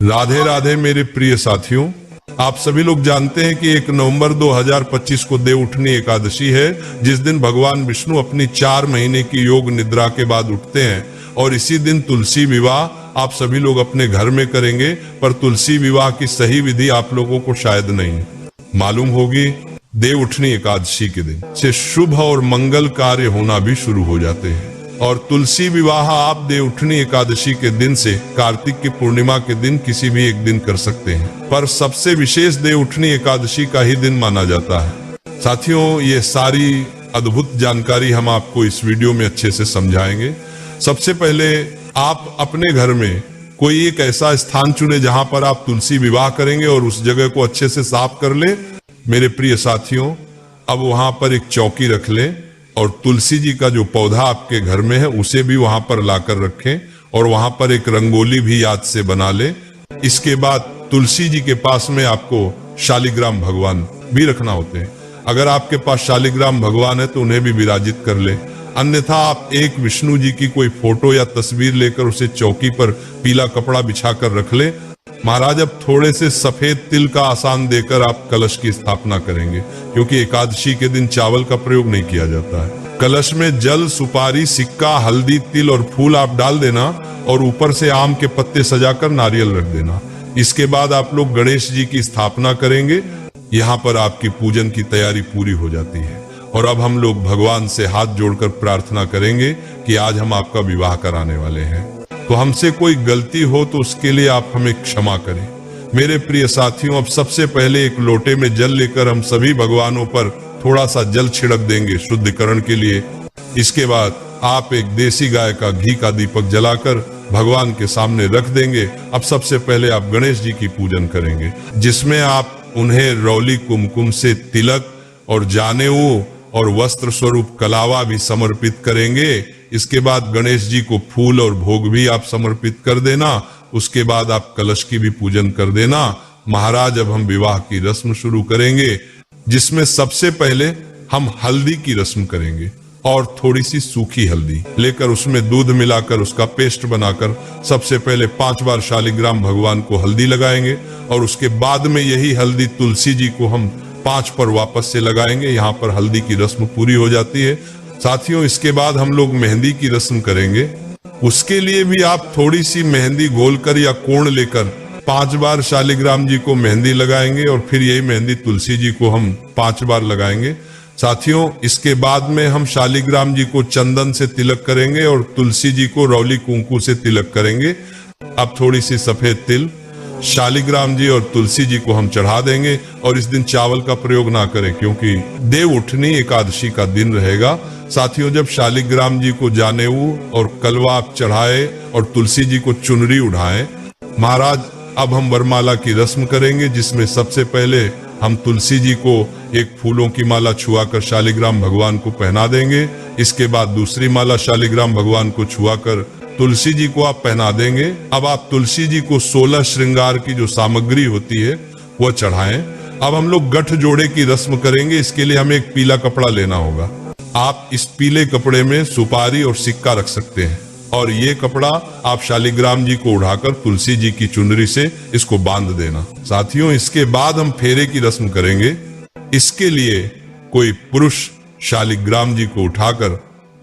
राधे राधे मेरे प्रिय साथियों, आप सभी लोग जानते हैं कि 1 नवंबर 2025 को देव उठनी एकादशी है, जिस दिन भगवान विष्णु अपनी 4 महीने की योग निद्रा के बाद उठते हैं। और इसी दिन तुलसी विवाह आप सभी लोग अपने घर में करेंगे, पर तुलसी विवाह की सही विधि आप लोगों को शायद नहीं मालूम होगी। देव उठनी एकादशी के दिन से शुभ और मंगल कार्य होना भी शुरू हो जाते हैं, और तुलसी विवाह आप देव उठनी एकादशी के दिन से कार्तिक की पूर्णिमा के दिन किसी भी एक दिन कर सकते हैं, पर सबसे विशेष देव उठनी एकादशी का ही दिन माना जाता है। साथियों, ये सारी अद्भुत जानकारी हम आपको इस वीडियो में अच्छे से समझाएंगे। सबसे पहले आप अपने घर में कोई एक ऐसा स्थान चुने जहां पर आप तुलसी विवाह करेंगे और उस जगह को अच्छे से साफ कर ले। मेरे प्रिय साथियों, अब वहां पर एक चौकी रख लें और तुलसी जी का जो पौधा आपके घर में है उसे भी वहां पर लाकर रखें, और वहां पर एक रंगोली भी याद से बना ले। इसके बाद तुलसी जी के पास में आपको शालिग्राम भगवान भी रखना होते हैं। अगर आपके पास शालिग्राम भगवान है तो उन्हें भी विराजित कर ले, अन्यथा आप एक विष्णु जी की कोई फोटो या तस्वीर लेकर उसे चौकी पर पीला कपड़ा बिछाकर रख ले। महाराज, अब थोड़े से सफेद तिल का आसान देकर आप कलश की स्थापना करेंगे, क्योंकि एकादशी के दिन चावल का प्रयोग नहीं किया जाता है। कलश में जल, सुपारी, सिक्का, हल्दी, तिल और फूल आप डाल देना, और ऊपर से आम के पत्ते सजाकर नारियल रख देना। इसके बाद आप लोग गणेश जी की स्थापना करेंगे। यहाँ पर आपकी पूजन की तैयारी पूरी हो जाती है, और अब हम लोग भगवान से हाथ जोड़कर प्रार्थना करेंगे कि आज हम आपका विवाह कराने वाले हैं, तो हमसे कोई गलती हो तो उसके लिए आप हमें क्षमा करें। मेरे प्रिय साथियों, अब सबसे पहले एक लोटे में जल लेकर हम सभी भगवानों पर थोड़ा सा जल छिड़क देंगे शुद्धिकरण के लिए। इसके बाद आप एक देसी गाय का घी का दीपक जलाकर भगवान के सामने रख देंगे। अब सबसे पहले आप गणेश जी की पूजन करेंगे, जिसमें आप उन्हें रौली कुमकुम से तिलक और जानेऊ और वस्त्र स्वरूप कलावा भी समर्पित करेंगे। इसके बाद गणेश जी को फूल और भोग भी आप समर्पित कर देना। उसके बाद आप कलश की भी पूजन कर देना। महाराज, अब हम विवाह की रस्म शुरू करेंगे, जिसमें सबसे पहले हम हल्दी की रस्म करेंगे, और थोड़ी सी सूखी हल्दी लेकर उसमें दूध मिलाकर उसका पेस्ट बनाकर सबसे पहले 5 बार शालिग्राम भगवान को हल्दी लगाएंगे, और उसके बाद में यही हल्दी तुलसी जी को हम 5 पर वापस से लगाएंगे। यहाँ पर हल्दी की रस्म पूरी हो जाती है। साथियों, इसके बाद हम लोग मेहंदी की रस्म करेंगे। उसके लिए भी आप थोड़ी सी मेहंदी घोलकर या कोण लेकर 5 बार शालिग्राम जी को मेहंदी लगाएंगे, और फिर यही मेहंदी तुलसी जी को हम 5 बार लगाएंगे। साथियों, इसके बाद में हम शालिग्राम जी को चंदन से तिलक करेंगे और तुलसी जी को रौली कुंकू से तिलक करेंगे। अब थोड़ी सी सफेद तिल शालिग्राम जी और तुलसी जी को हम चढ़ा देंगे, और इस दिन चावल का प्रयोग ना करें, क्योंकि देव उठनी एकादशी का दिन रहेगा। साथियों, जब शालिग्राम जी को जानेऊ और कलवा आप चढ़ाए और तुलसी जी को चुनरी उठाएं, महाराज, अब हम वरमाला की रस्म करेंगे, जिसमें सबसे पहले हम तुलसी जी को एक फूलों की माला छुआकर शालिग्राम भगवान को पहना देंगे। इसके बाद दूसरी माला शालिग्राम भगवान को छुआकर तुलसी जी को आप पहना देंगे। अब आप तुलसी जी को 16 श्रृंगार की जो सामग्री होती है वह चढ़ाएं। अब हम लोग गठ जोड़े की रस्म करेंगे। इसके लिए हमें एक पीला कपड़ा लेना होगा। आप इस पीले कपड़े में सुपारी और सिक्का रख सकते हैं, और ये कपड़ा आप शालिग्राम जी को उठाकर तुलसी जी की चुनरी से इसको बांध देना। साथियों, इसके बाद हम फेरे की रस्म करेंगे। इसके लिए कोई पुरुष शालिग्राम जी को उठाकर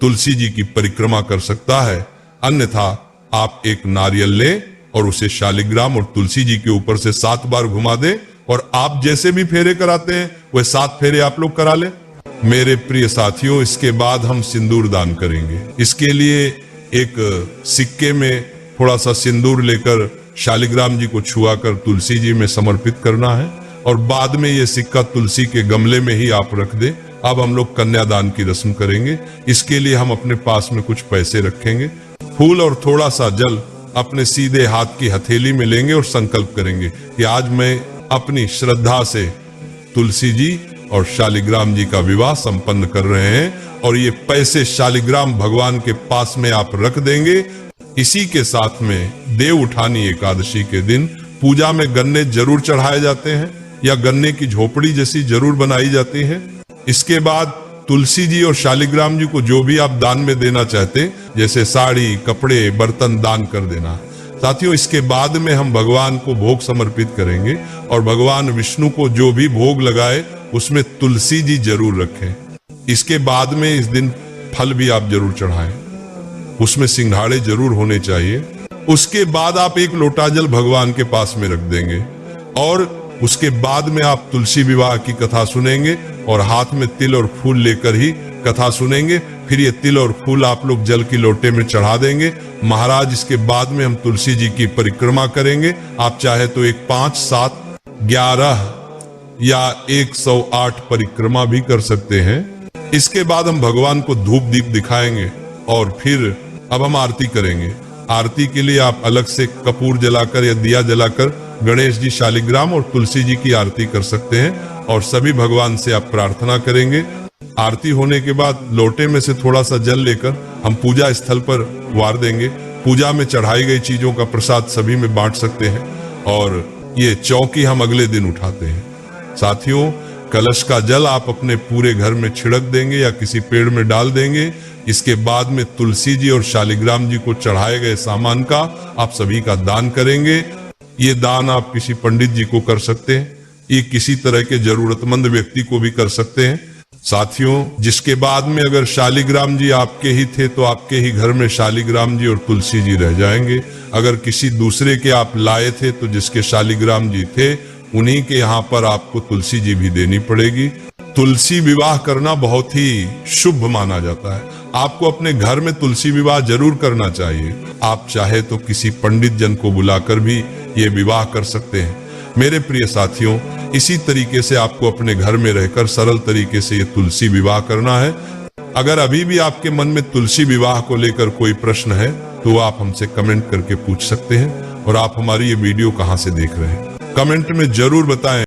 तुलसी जी की परिक्रमा कर सकता है, अन्यथा आप एक नारियल लें और उसे शालिग्राम और तुलसी जी के ऊपर से 7 बार घुमा दें, और आप जैसे भी फेरे कराते हैं वह 7 फेरे आप लोग करा लें। मेरे प्रिय साथियों, इसके बाद हम सिंदूर दान करेंगे। इसके लिए एक सिक्के में थोड़ा सा सिंदूर लेकर शालिग्राम जी को छुआकर तुलसी जी में समर्पित करना है, और बाद में ये सिक्का तुलसी के गमले में ही आप रख दें। अब हम लोग कन्यादान की रस्म करेंगे। इसके लिए हम अपने पास में कुछ पैसे रखेंगे, फूल और थोड़ा सा जल अपने सीधे हाथ की हथेली में लेंगे और संकल्प करेंगे कि आज मैं अपनी श्रद्धा से तुलसी जी और शालिग्राम जी का विवाह संपन्न कर रहे हैं, और ये पैसे शालिग्राम भगवान के पास में आप रख देंगे। इसी के साथ में देव उठानी एकादशी के दिन पूजा में गन्ने जरूर चढ़ाए जाते हैं, या गन्ने की झोपड़ी जैसी जरूर बनाई जाती है। इसके बाद तुलसी जी और शालिग्राम जी को जो भी आप दान में देना चाहते, जैसे साड़ी, कपड़े, बर्तन दान कर देना। साथियों, इसके बाद में हम भगवान को भोग समर्पित करेंगे और भगवान विष्णु को जो भी भोग लगाए उसमें तुलसी जी जरूर रखें। इसके बाद में इस दिन फल भी आप जरूर चढ़ाएं, उसमें सिंघाड़े जरूर होने चाहिए। उसके बाद आप एक लोटा जल भगवान के पास में रख देंगे और उसके बाद में आप तुलसी विवाह की कथा सुनेंगे और हाथ में तिल और फूल लेकर ही कथा सुनेंगे। फिर ये तिल और फूल आप लोग जल की लोटे में चढ़ा देंगे। महाराज, इसके बाद में हम तुलसी जी की परिक्रमा करेंगे। आप चाहे तो 1, 5, 7, 11 या 108 परिक्रमा भी कर सकते हैं। इसके बाद हम भगवान को धूप दीप दिखाएंगे और फिर अब हम आरती करेंगे। आरती के लिए आप अलग से कपूर जलाकर या दिया जलाकर गणेश जी, शालिग्राम और तुलसी जी की आरती कर सकते हैं और सभी भगवान से आप प्रार्थना करेंगे। आरती होने के बाद लोटे में से थोड़ा सा जल लेकर हम पूजा स्थल पर वार देंगे। पूजा में चढ़ाई गई चीजों का प्रसाद सभी में बांट सकते हैं और ये चौकी हम अगले दिन उठाते हैं। साथियों, कलश का जल आप अपने पूरे घर में छिड़क देंगे या किसी पेड़ में डाल देंगे। इसके बाद में तुलसी जी और शालिग्राम जी को चढ़ाए गए सामान का आप सभी का दान करेंगे। ये दान आप किसी पंडित जी को कर सकते हैं, ये किसी तरह के जरूरतमंद व्यक्ति को भी कर सकते हैं। साथियों, जिसके बाद में अगर शालिग्राम जी आपके ही थे तो आपके ही घर में शालिग्राम जी और तुलसी जी रह जाएंगे। अगर किसी दूसरे के आप लाए थे तो जिसके शालिग्राम जी थे उन्हीं के यहाँ पर आपको तुलसी जी भी देनी पड़ेगी। तुलसी विवाह करना बहुत ही शुभ माना जाता है। आपको अपने घर में तुलसी विवाह जरूर करना चाहिए। आप चाहे तो किसी पंडित जन को बुलाकर भी ये विवाह कर सकते हैं। मेरे प्रिय साथियों, इसी तरीके से आपको अपने घर में रहकर सरल तरीके से ये तुलसी विवाह करना है। अगर अभी भी आपके मन में तुलसी विवाह को लेकर कोई प्रश्न है तो आप हमसे कमेंट करके पूछ सकते हैं। और आप हमारी ये वीडियो कहाँ से देख रहे हैं कमेंट में जरूर बताएं।